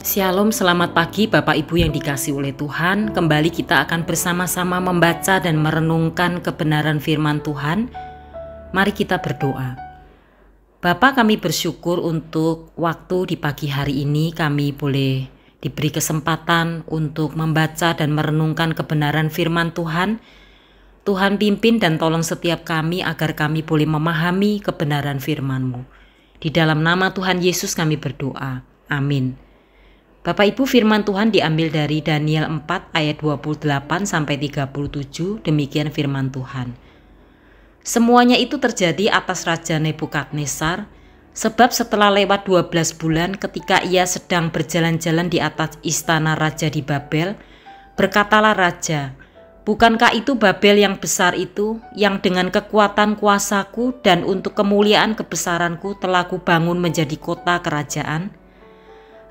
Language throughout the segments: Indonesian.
Shalom, selamat pagi Bapak Ibu yang dikasihi oleh Tuhan. Kembali kita akan bersama-sama membaca dan merenungkan kebenaran firman Tuhan. Mari kita berdoa. Bapa, kami bersyukur untuk waktu di pagi hari ini kami boleh diberi kesempatan untuk membaca dan merenungkan kebenaran firman Tuhan. Tuhan pimpin dan tolong setiap kami agar kami boleh memahami kebenaran firman-Mu. Di dalam nama Tuhan Yesus kami berdoa. Amin. Bapak Ibu, firman Tuhan diambil dari Daniel 4 ayat 28 sampai 37. Demikian firman Tuhan. Semuanya itu terjadi atas Raja Nebukadnezar, sebab setelah lewat 12 bulan ketika ia sedang berjalan-jalan di atas istana raja di Babel, berkatalah raja, "Bukankah itu Babel yang besar itu, yang dengan kekuatan kuasaku dan untuk kemuliaan kebesaranku telah kubangun menjadi kota kerajaan?"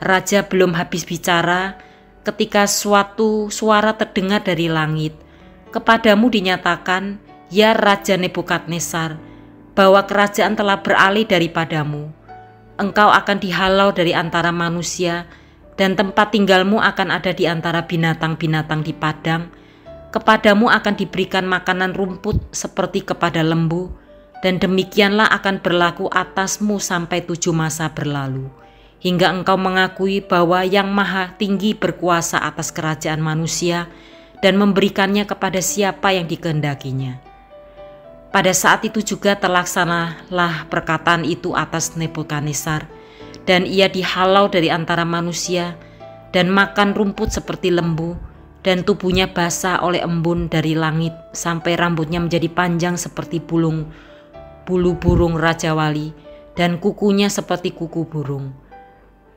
Raja belum habis bicara ketika suatu suara terdengar dari langit. "Kepadamu dinyatakan, ya Raja Nebukadnezar, bahwa kerajaan telah beralih daripadamu. Engkau akan dihalau dari antara manusia, dan tempat tinggalmu akan ada di antara binatang-binatang di padang. Kepadamu akan diberikan makanan rumput seperti kepada lembu, dan demikianlah akan berlaku atasmu sampai 7 masa berlalu. Hingga engkau mengakui bahwa Yang Maha Tinggi berkuasa atas kerajaan manusia dan memberikannya kepada siapa yang dikehendakinya." Pada saat itu juga terlaksanalah perkataan itu atas Nebukadnezar, dan ia dihalau dari antara manusia dan makan rumput seperti lembu, dan tubuhnya basah oleh embun dari langit sampai rambutnya menjadi panjang seperti bulu burung rajawali dan kukunya seperti kuku burung.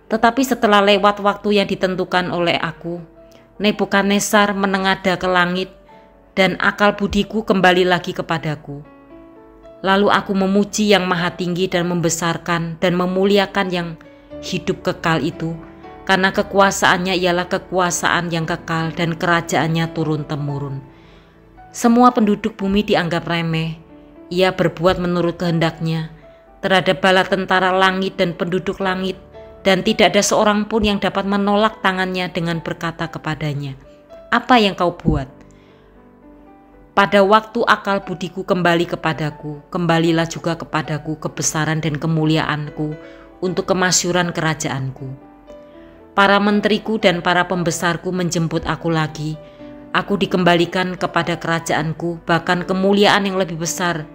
Tetapi setelah lewat waktu yang ditentukan oleh aku, Nebukadnezar menengadah ke langit dan akal budiku kembali lagi kepadaku. Lalu aku memuji Yang Maha Tinggi dan membesarkan dan memuliakan yang hidup kekal itu, karena kekuasaannya ialah kekuasaan yang kekal dan kerajaannya turun-temurun. Semua penduduk bumi dianggap remeh. Ia berbuat menurut kehendaknya terhadap bala tentara langit dan penduduk langit, dan tidak ada seorang pun yang dapat menolak tangannya dengan berkata kepadanya, "Apa yang kau buat?" Pada waktu akal budiku kembali kepadaku, kembalilah juga kepadaku kebesaran dan kemuliaanku untuk kemasyuran kerajaanku. Para menteriku dan para pembesarku menjemput aku lagi. Aku dikembalikan kepada kerajaanku, bahkan kemuliaan yang lebih besar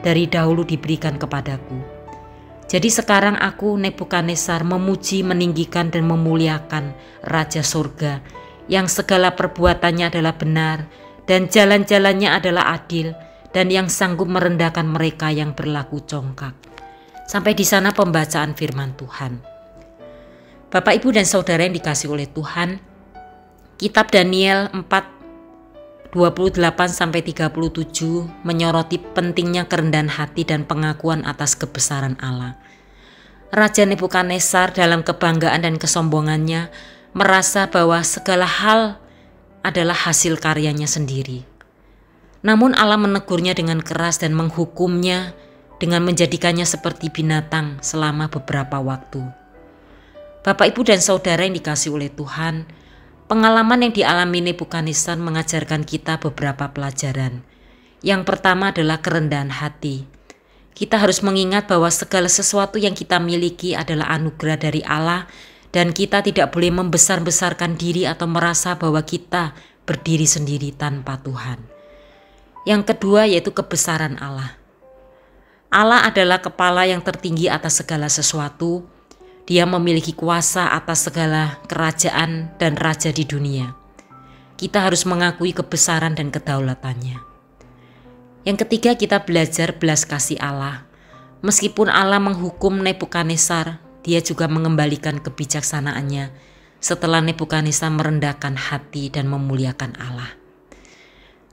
dari dahulu diberikan kepadaku. Jadi sekarang aku, Nebukadnezar, memuji, meninggikan dan memuliakan Raja Surga, yang segala perbuatannya adalah benar dan jalan-jalannya adalah adil, dan yang sanggup merendahkan mereka yang berlaku congkak. Sampai di sana pembacaan firman Tuhan. Bapak, Ibu dan Saudara yang dikasihi oleh Tuhan, kitab Daniel 4 28-37 menyoroti pentingnya kerendahan hati dan pengakuan atas kebesaran Allah. Raja Nebukadnezar dalam kebanggaan dan kesombongannya merasa bahwa segala hal adalah hasil karyanya sendiri. Namun Allah menegurnya dengan keras dan menghukumnya dengan menjadikannya seperti binatang selama beberapa waktu. Bapak, Ibu dan Saudara yang dikasihi oleh Tuhan, pengalaman yang dialami Nebukadnezar mengajarkan kita beberapa pelajaran. Yang pertama adalah kerendahan hati. Kita harus mengingat bahwa segala sesuatu yang kita miliki adalah anugerah dari Allah, dan kita tidak boleh membesar-besarkan diri atau merasa bahwa kita berdiri sendiri tanpa Tuhan. Yang kedua yaitu kebesaran Allah. Allah adalah kepala yang tertinggi atas segala sesuatu. Dia memiliki kuasa atas segala kerajaan dan raja di dunia. Kita harus mengakui kebesaran dan kedaulatannya. Yang ketiga, kita belajar belas kasih Allah. Meskipun Allah menghukum Nebukadnezar, Dia juga mengembalikan kebijaksanaannya setelah Nebukadnezar merendahkan hati dan memuliakan Allah.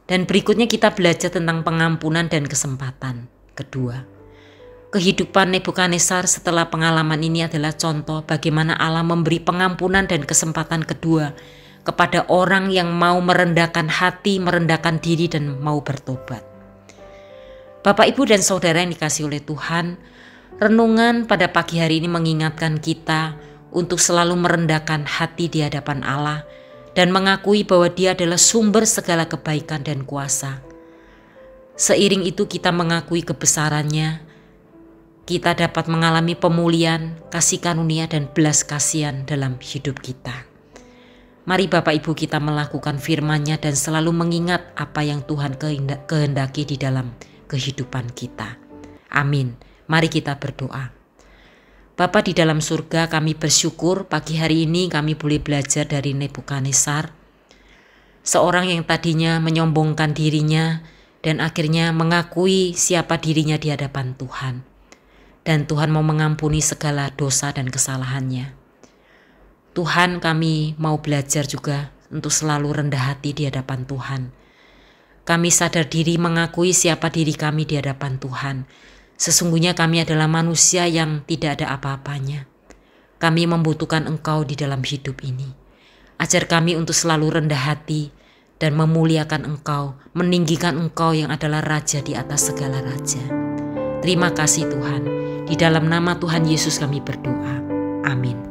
Dan berikutnya kita belajar tentang pengampunan dan kesempatan. Kedua, kehidupan Nebukadnezar setelah pengalaman ini adalah contoh bagaimana Allah memberi pengampunan dan kesempatan kedua kepada orang yang mau merendahkan hati, merendahkan diri, dan mau bertobat. Bapak, Ibu dan Saudara yang dikasihi oleh Tuhan, renungan pada pagi hari ini mengingatkan kita untuk selalu merendahkan hati di hadapan Allah dan mengakui bahwa Dia adalah sumber segala kebaikan dan kuasa. Seiring itu kita mengakui kebesaran-Nya, kita dapat mengalami pemulihan, kasih karunia dan belas kasihan dalam hidup kita. Mari Bapak Ibu kita melakukan firman-Nya dan selalu mengingat apa yang Tuhan kehendaki di dalam kehidupan kita. Amin. Mari kita berdoa. Bapa di dalam surga, kami bersyukur pagi hari ini kami boleh belajar dari Nebukadnezar, seorang yang tadinya menyombongkan dirinya dan akhirnya mengakui siapa dirinya di hadapan Tuhan. Dan Tuhan mau mengampuni segala dosa dan kesalahannya. Tuhan, kami mau belajar juga untuk selalu rendah hati di hadapan Tuhan. Kami sadar diri mengakui siapa diri kami di hadapan Tuhan. Sesungguhnya kami adalah manusia yang tidak ada apa-apanya. Kami membutuhkan Engkau di dalam hidup ini. Ajar kami untuk selalu rendah hati dan memuliakan Engkau, meninggikan Engkau yang adalah Raja di atas segala raja. Terima kasih Tuhan. Di dalam nama Tuhan Yesus kami berdoa. Amin.